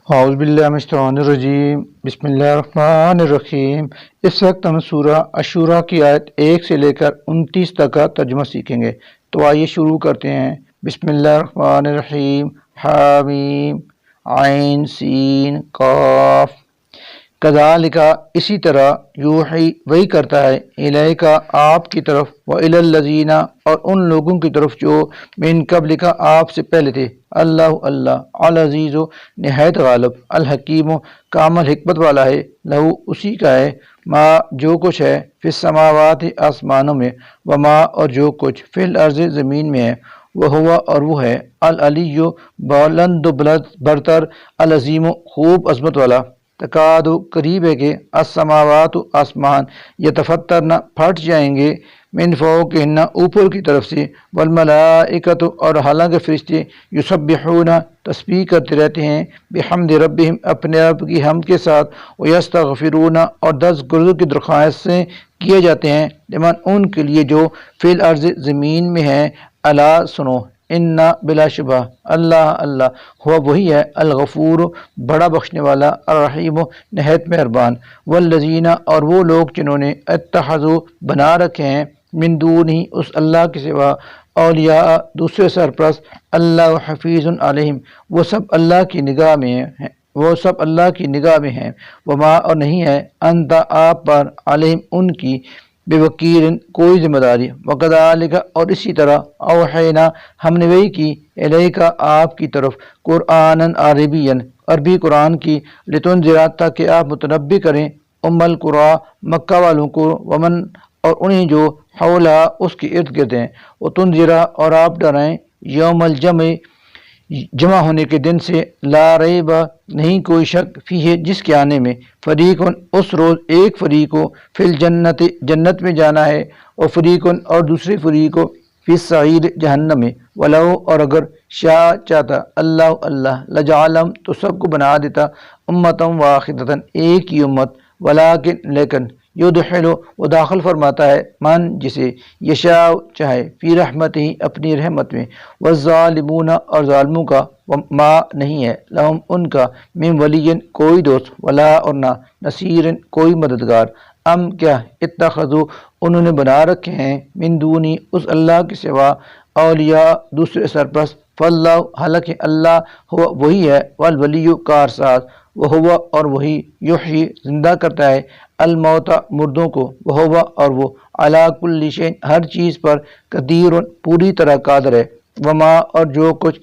اعوذ باللہ من الشیطان الرجیم بسم اللہ الرحمن الرحیم۔ اس وقت ہم سورہ عشورہ کی آیت 1 سے لے کر 29 تک کا ترجمہ سیکھیں گے، تو آئیے شروع کرتے ہیں۔ بسم اللہ الرحمن الرحیم۔ حامیم عین سین قاف۔ کذالک اسی طرح یوحی وہی کرتا ہے الیک آپ کی طرف، والی الذین اور ان لوگوں کی طرف جو من قبلک آپ سے پہلے تھے، اللہ العزیز نہایت غالب، الحکیم کامل حکمت والا ہے، لہو اسی کا ہے، ما جو کچھ ہے فی السماوات آسمانوں میں، وما اور جو کچھ فی الارض زمین میں ہے، وہوا اور وہ ہے العلی بلند برتر، العظیم خوب عظمت والا۔ تکاد قریب ہے کہ السماوات آسمان یتفطرن پھٹ جائیں گے، من فوقہن اوپر کی طرف سے، والملائکۃ اور حالانکہ فرشتے یسبحون تسبیح کرتے رہتے ہیں، بحمد ربہم اپنے رب کی حمد کے ساتھ، ویستغفرون اور درگزر کی درخواستیں کیے جاتے ہیں، لمن ان کے لیے جو فی الارض زمین میں ہیں، الا سنو، ان بلا شبہ اللہ ہوا وہی ہے، الغفور بڑا بخشنے والا، الرحیم نہایت مہربان۔ والذین اور وہ لوگ جنہوں نے اتخذوا بنا رکھے ہیں، من دونہ اس اللہ کے سوا، اولیاء دوسرے سرپرست، اللہ حفیظ علیہم وہ سب اللہ کی نگاہ میں ہیں، وما اور نہیں ہے انت آپ پر، علیہم ان کی، بے وکیل کوئی ذمہ داری۔ وکذالک اور اسی طرح، اوحینا ہم نے وحی کی، الیک آپ کی طرف، قرآنا عربی قرآن کی، لتنذر تاکہ آپ متنبی کریں، ام القری مکہ والوں کو، ومن اور انہیں جو حولہ اس کے ارد گرد ہیں، وتنذر اور آپ ڈرائیں، یوم الجمع جمع ہونے کے دن سے، لا ریب نہیں کوئی شک، فیہ جس کے آنے میں، فریقن اس روز ایک فریق کو، فی الجنت جنت میں جانا ہے، اور فریقن اور دوسری فریق کو، فی السعیر جہنم میں، ولو اور اگر شاء چاہتا اللہ لجعلہم تو سب کو بنا دیتا، امتم واحدۃ ایک ہی امت، لیکن یدخل وہ داخل فرماتا ہے، من جسے، یشاء چاہے، فی رحمتہ اپنی رحمت میں، والظالمون اور ظالموں کا، ما نہیں ہے، لہم ان کا، من ولی کوئی دوست، ولا اور نہ، نصیر کوئی مددگار، ام کیا، اتخذوا انہوں نے بنا رکھے ہیں، من دونی اس اللہ کے سوا، اولیاء دوسرے سرپرست، فاللہ حالانکہ اللہ ہوا وہی ہے، والولی کارساز، وہوا اور وہی، یحیی زندہ کرتا ہے، الموتى مردوں کو، وہوا اور وہ، علی کل شیء ہر چیز پر، قدیر پوری طرح قادر ہے، وما اور جو کچھ،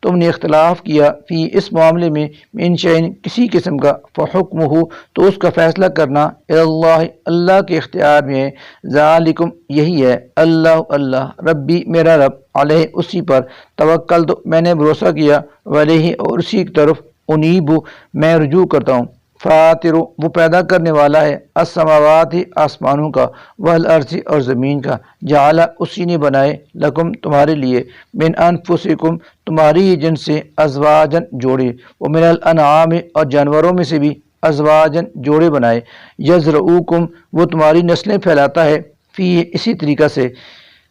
تم نے اختلاف کیا، فی اس معاملے میں، من شیء کسی قسم کا، فحکمہ تو اس کا فیصلہ کرنا، اللہ اللہ کے اختیار میں ہے، ذالکم یہی ہے، اللہ ربی میرا رب، علیہ اسی پر، توکلت میں نے بھروسہ کیا، وعلیہ اور اسی کی طرف، انیب میں رجوع کرتا ہوں، فاطر وہ پیدا کرنے والا ہے، السماوات آسمانوں کا، والارض اور زمین کا، جعل اسی نے بنائے، لکم تمہارے لیے، من انفسکم تمہاری ہی جن سے، ازواجن جوڑے، ومن الانعام اور جانوروں میں سے بھی، ازواجن جوڑے بنائے، یزرعوکم وہ تمہاری نسلیں پھیلاتا ہے، فی اسی طریقہ سے،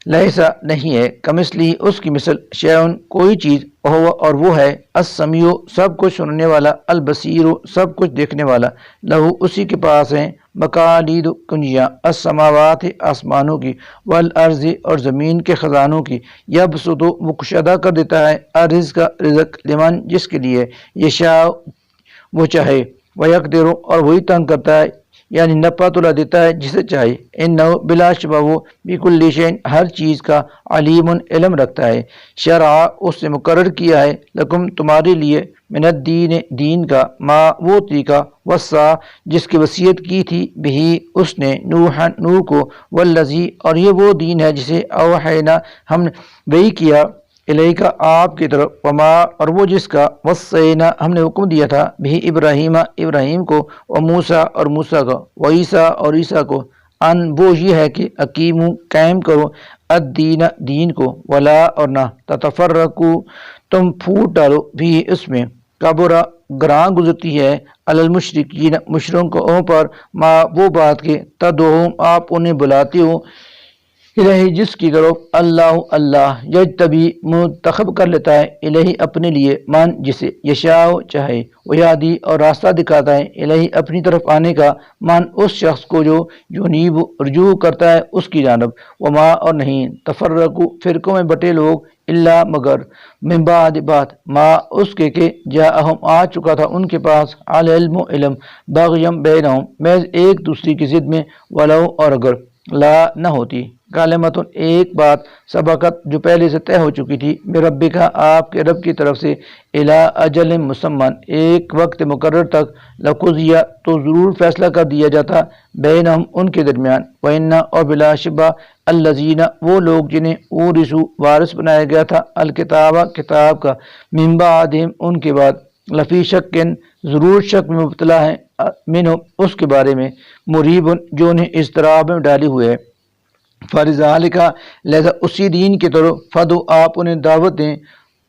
لیسا نہیں ہے، کمثلہ اس کی مثل، شیئن کوئی چیز، ہوا اور وہ ہے، السمیع سب کچھ سننے والا، البصیر سب کچھ دیکھنے والا، لہو اسی کے پاس ہیں، مقالید کنجیاں، السماوات آسمانوں کی، والارض اور زمین کے خزانوں کی، یبسط وہ کشادہ کر دیتا ہے، الرزق رزق، لمن جس کے لیے، یشاء وہ چاہے، ویقدر اور وہی تنگ کرتا ہے، یعنی نپا تلا دیتا ہے جسے چاہے، انہ بلا شبہ وہ، بکل شیء ہر چیز کا، علیم علم رکھتا ہے، شرع اس نے مقرر کیا ہے، لکم تمہارے لیے، من الدین دین کا، ما وہ طریقہ، وصا جس کی وصیت کی تھی، بہی اس نے، نوح کو، والذی اور یہ وہ دین ہے جسے، اوحینا ہم نے وحی کیا، الیک آپ کی طرف، وما اور وہ جس کا، وصینا ہم نے حکم دیا تھا، بھی ابراہیم کو، وموسیٰ اور موسیٰ کو، وعیسیٰ اور عیسیٰ کو، ان وہ یہ ہے کہ اقیمو قائم کرو، الدین دین کو، ولا اور نہ، تتفرقو تم پھوٹ ڈالو، بھی اس میں، کبرا گراں گزرتی ہے، علی المشرکین مشرکوں پر، ما وہ بات کے، تدعوہم آپ انہیں بلاتے ہو، الہی جس کی طرف اللہ اللہ یجتبی منتخب کر لیتا ہے، الہی اپنے لیے من جسے یشاء چاہے، ویادی اور راستہ دکھاتا ہے الہی اپنی طرف آنے کا من اس شخص کو جو یونیب رجوع کرتا ہے اس کی جانب، وما اور نہیں تفرقو فرقوں میں بٹے لوگ الا مگر من بعد بات ما اس کے کہ جاءہم آ چکا تھا ان کے پاس العلم علم بغیم بینہم محض ایک دوسری کی ضد میں، ولو اور اگر لا نہ ہوتی کالمت ایک بات سبقت جو پہلے سے طے ہو چکی تھی بربک آپ کے رب کی طرف سے الی اجل مسمن ایک وقت مقرر تک لقضیہ تو ضرور فیصلہ کر دیا جاتا بینہم ان کے درمیان، وَإِنَّ اور بلا شبہ الذین وہ لوگ جنہیں اورثوا وارث بنایا گیا تھا الکتاب کتاب کا من بعدہم ان کے بعد لفی شکن ضرور شک میں مبتلا ہے منہ اس کے بارے میں مریب جو انہیں اضطراب میں ڈالے ہوئے ہے، فَلِذَلِكَ لہذا اسی دین کی طرف فدو آپ انہیں دعوت دیں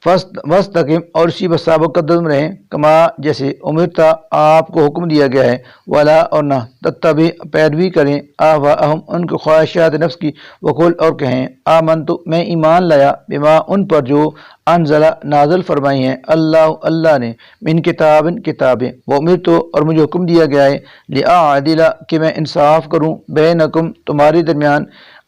وستقم اور اسی بسابق قدم رہیں کما جیسے امرتا آپ کو حکم دیا گیا ہے، ولا اور نہ تتبع پیروی کریں آواءہم ان کے خواہشات نفس کی، وقل اور کہیں آمنتو میں ایمان لایا بما ان پر جو انزلہ نازل فرمائی ہیں اللہ اللہ نے من کتابیں وامرتو اور مجھے حکم دیا گیا ہے لأعدل کہ میں انصاف کروں بینکم تمہارے درمیان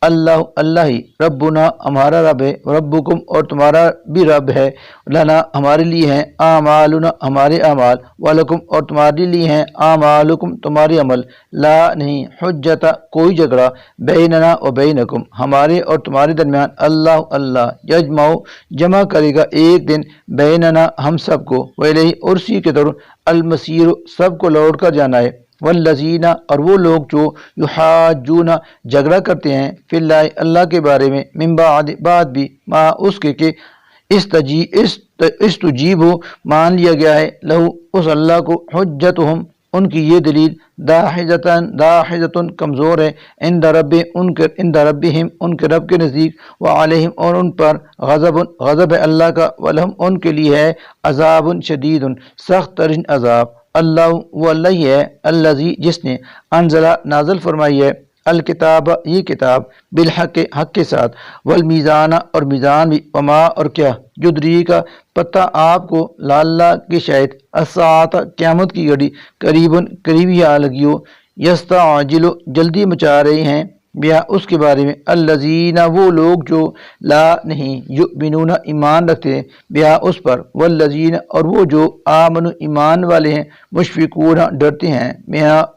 اللہ اللہ ہی ربنا ہمارا رب ہے، ربکم اور تمہارا بھی رب ہے، لنا ہمارے لیے ہیں اعمالنا ہمارے اعمال، ولکم اور تمہارے لیے ہیں اعمالکم تمہارے عمل، لا نہیں حجت کوئی جھگڑا بیننا و بینکم ہمارے اور تمہارے درمیان، اللہ اللہ یجمع جمع کرے گا ایک دن بیننا ہم سب کو، ویلہی اور اسی کے طرف المصیر سب کو لوٹ کر جانا ہے، والذین اور وہ لوگ جو یحاجون جھگڑا کرتے ہیں فی اللہ اللہ کے بارے میں من بعد بھی ما اس کے کہ استجیب مان لیا گیا ہے لہو اس اللہ کو حجتہم ان کی یہ دلیل داحجتن کمزور ہے عند ربہم ان کے رب کے نزدیک، وعلیہم اور ان پر غضب ہے اللہ کا، ولہم ان کے لیے ہے عذاب شدید سخت ترین عذاب، اللہ وہ اللہ ہی ہے الذی جس نے انزلہ نازل فرمائی ہے الکتاب یہ کتاب بالحق حق کے ساتھ، والمیزان اور میزان بھی، وما اور کیا یدری کا پتہ آپ کو لعلہ کی شاید الساعۃ قیامت کی گھڑی قریبی آ لگی ہو، یستعجل جلدی مچا رہے ہیں بیا اس کے بارے میں الذین وہ لوگ جو لا نہیں یؤمنون ایمان رکھتے ہیں بیا اس پر، والذین اور وہ جو آمن ایمان والے ہیں مشفقون ڈرتے ہیں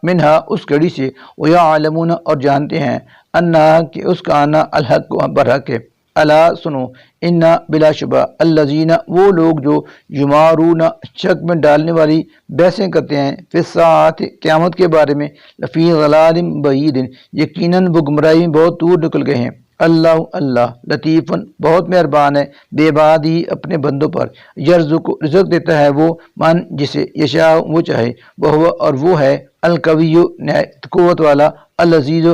منہا اس گھڑی سے، ویعلمون اور جانتے ہیں انہا کہ اس کا آنا الحق برحق ہے، الا سنو انا بلا شبہ الذین وہ لوگ جو یمارون شک میں ڈالنے والی بحثیں کرتے ہیں فی الساعۃ قیامت کے بارے میں لفی ضلال بعید یقیناً وہ گمراہی میں بہت دور نکل گئے ہیں، اللہ اللہ لطیف بہت مہربان ہے بے عبادی اپنے بندوں پر، یرزق رزق دیتا ہے وہ من جسے یشاء وہ چاہے، وہ اور وہ ہے القوی نہایت قوت والا، العزیز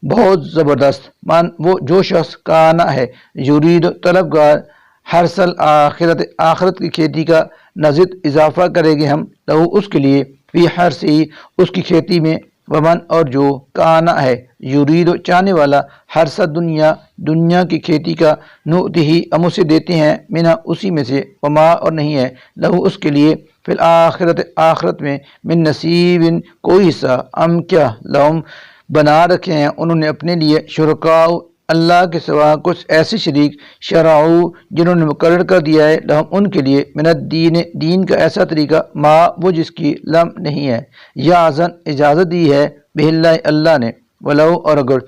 بہت زبردست، من وہ جو شخص کانا ہے یرید طلبگار حرث الآخرت آخرت کی کھیتی کا نزد اضافہ کرے گے ہم لہو اس کے لیے فی حرثی اس کی کھیتی میں، ومن اور جو کانا ہے یرید چاہنے والا حرث دنیا دنیا کی کھیتی کا نؤتہ ہم اسے دیتے ہیں منہ اسی میں سے، وما اور نہیں ہے لہو اس کے لیے فی الآخرت آخرت میں من نصیب کوئی حصہ، ام کیا لہم بنا رکھے ہیں انہوں نے اپنے لیے شرکاء اللہ کے سوا کچھ ایسے شریک شرعو جنہوں نے مقرر کر دیا ہے لہم ان کے لیے من الدین دین کا ایسا طریقہ ما وہ جس کی لم نہیں ہے یا اجازت دی ہے بہ اللہ اللہ نے، ولو اور اگر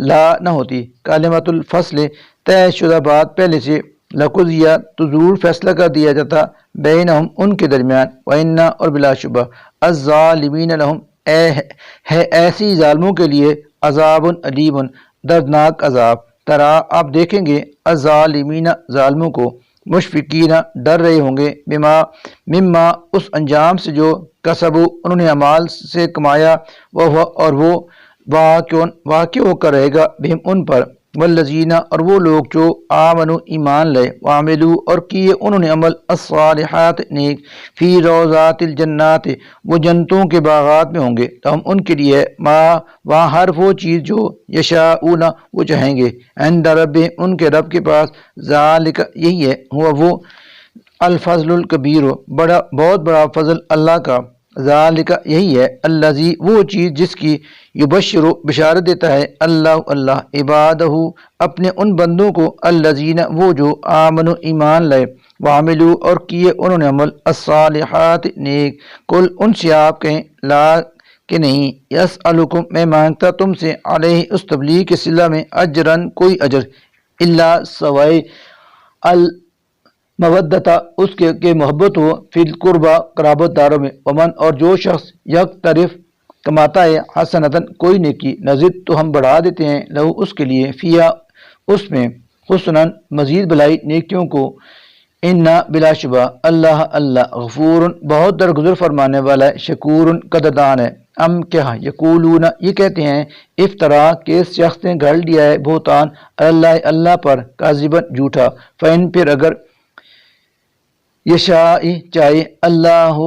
لا نہ ہوتی کلمۃ الفصل طے شدہ بات پہلے سے لقضیہ تو ضرور فیصلہ کر دیا جاتا بینہم ان کے درمیان، وإن اور بلا شبہ الظالمین لہم ہے ایسی ظالموں کے لیے عذاب علیم دردناک عذاب، ترا آپ دیکھیں گے الظالمین ظالموں کو مشفقین ڈر رہے ہوں گے مما اس انجام سے جو کسبوا انہوں نے اعمال سے کمایا، وہ اور وہ واقع ہو کر رہے گا بہم ان پر والذین اور وہ لوگ جو آمنو ایمان لے وعملو اور کیے انہوں نے عمل الصالحات نیک فی روضات الجنات وہ جنتوں کے باغات میں ہوں گے تو ہم ان کے لیے ما وہاں ہر وہ چیز جو یشاؤون وہ چاہیں گے عند رب ان کے رب کے پاس ذالک یہی ہے ہوا وہ الفضل الکبیر بڑا بہت بڑا فضل اللہ کا ذالک یہی ہے الذی وہ چیز جس کی یبشر بشارت دیتا ہے اللہ عبادہ اپنے ان بندوں کو الذین وہ جو آمنوا ایمان لائے وعملوا اور کیے انہوں نے عمل الصالحات نیک کل ان سے آپ کہیں لا کہ نہیں یسألکم میں مانگتا تم سے علیہ اس تبلیغ کے صلہ میں اجرن کوئی اجر الا سوائے مودتا اس کے محبت ہو فی القربہ قرابت داروں میں ومن اور جو شخص یک طرف کماتا ہے حسنتن کوئی نیکی نزد تو ہم بڑھا دیتے ہیں لہو اس کے لیے فیا اس میں حسنن مزید بلائی نیکیوں کو انا بلا شبہ اللہ غفور بہت درگزر فرمانے والا ہے شکور قدردان ہے ام کیا یقولون یہ کہتے ہیں افطرا کہ اس شخص نے گھڑ لیا ہے بہتان اللہ پر کاذبن جھوٹا فین پھر اگر یشائی چاہے اللہ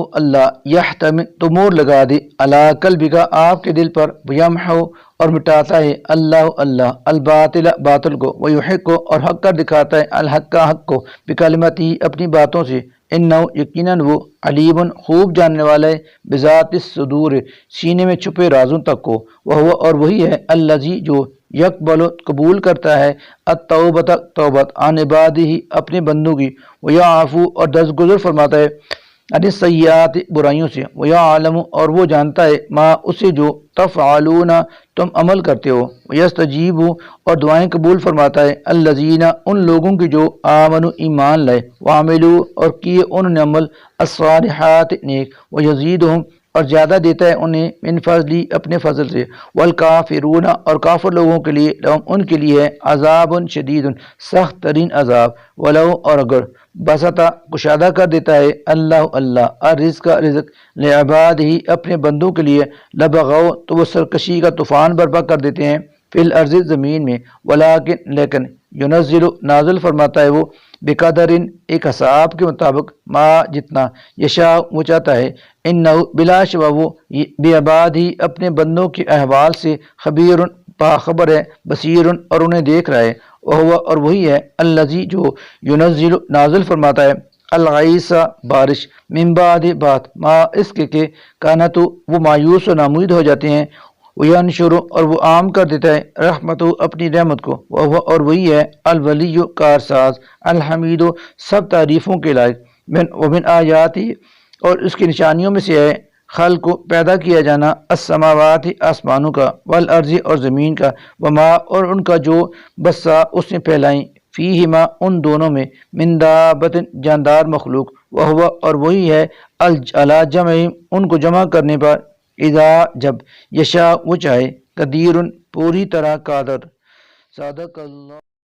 یحتمل تو مور لگا دے علی قلبک کا آپ کے دل پر یمحو اور مٹاتا ہے اللہ الباطل باطل کو ویحق اور حق کر دکھاتا ہے الحق کا حق کو بکلمتی اپنی باتوں سے انہ یقیناً وہ علیم خوب جاننے والا ہے بذات الصدور سینے میں چھپے رازوں تک کو وہ اور وہی ہے الذی جو یقبل قبول کرتا ہے التوبۃ توبت عن عبادہ اپنے بندوں کی ویعفو اور درگزر فرماتا ہے عن السیئات برائیوں سے ویعلم اور وہ جانتا ہے ما اسے جو تفعلون تم عمل کرتے ہو ویستجیب اور دعائیں قبول فرماتا ہے الذین ان لوگوں کی جو آمنوا ایمان لائے وعملوا اور کیے انہوں نے عمل الصالحات نیک ویزیدہم اور زیادہ دیتا ہے انہیں من فضلی اپنے فضل سے والکافرون اور کافر لوگوں کے لیے لہم ان کے لیے عذاب شدید سخت ترین عذاب ولو اور اگر بسطا کشادہ کر دیتا ہے اللہ الرزق رزق لعباد ہی اپنے بندوں کے لیے لبغوا تو وہ سرکشی کا طوفان برپا کر دیتے ہیں فی الارض زمین میں لیکن ینزل نازل فرماتا ہے وہ بقدر ایک حساب کے مطابق ما جتنا یشاء وہ چاہتا ہے انہ بلا شبہ وہ بعباد ہی اپنے بندوں کے احوال سے خبیر باخبر ہے بصیر اور انہیں دیکھ رہا ہے اور وہی ہے الذی جو ینزل نازل فرماتا ہے الغیث بارش من بعد بات ما اس کے کانت وہ مایوس و نامید ہو جاتے ہیں وینشر اور وہ عام کر دیتا ہے رحمت اپنی رحمت کو اور وہی ہے الولی کارساز الحمید سب تعریفوں کے لائق ومن آیاتی اور اس کی نشانیوں میں سے ہے خلق کو پیدا کیا جانا السماوات آسمانوں کا والارض اور زمین کا وما اور ان کا جو بسا اس نے پھیلائیں فیہما ان دونوں میں من دابت جاندار مخلوق وہو اور وہی ہے علی جمعہم ان کو جمع کرنے پر اذا جب یشاء وہ چاہے قدیر پوری طرح قادر صادق اللہ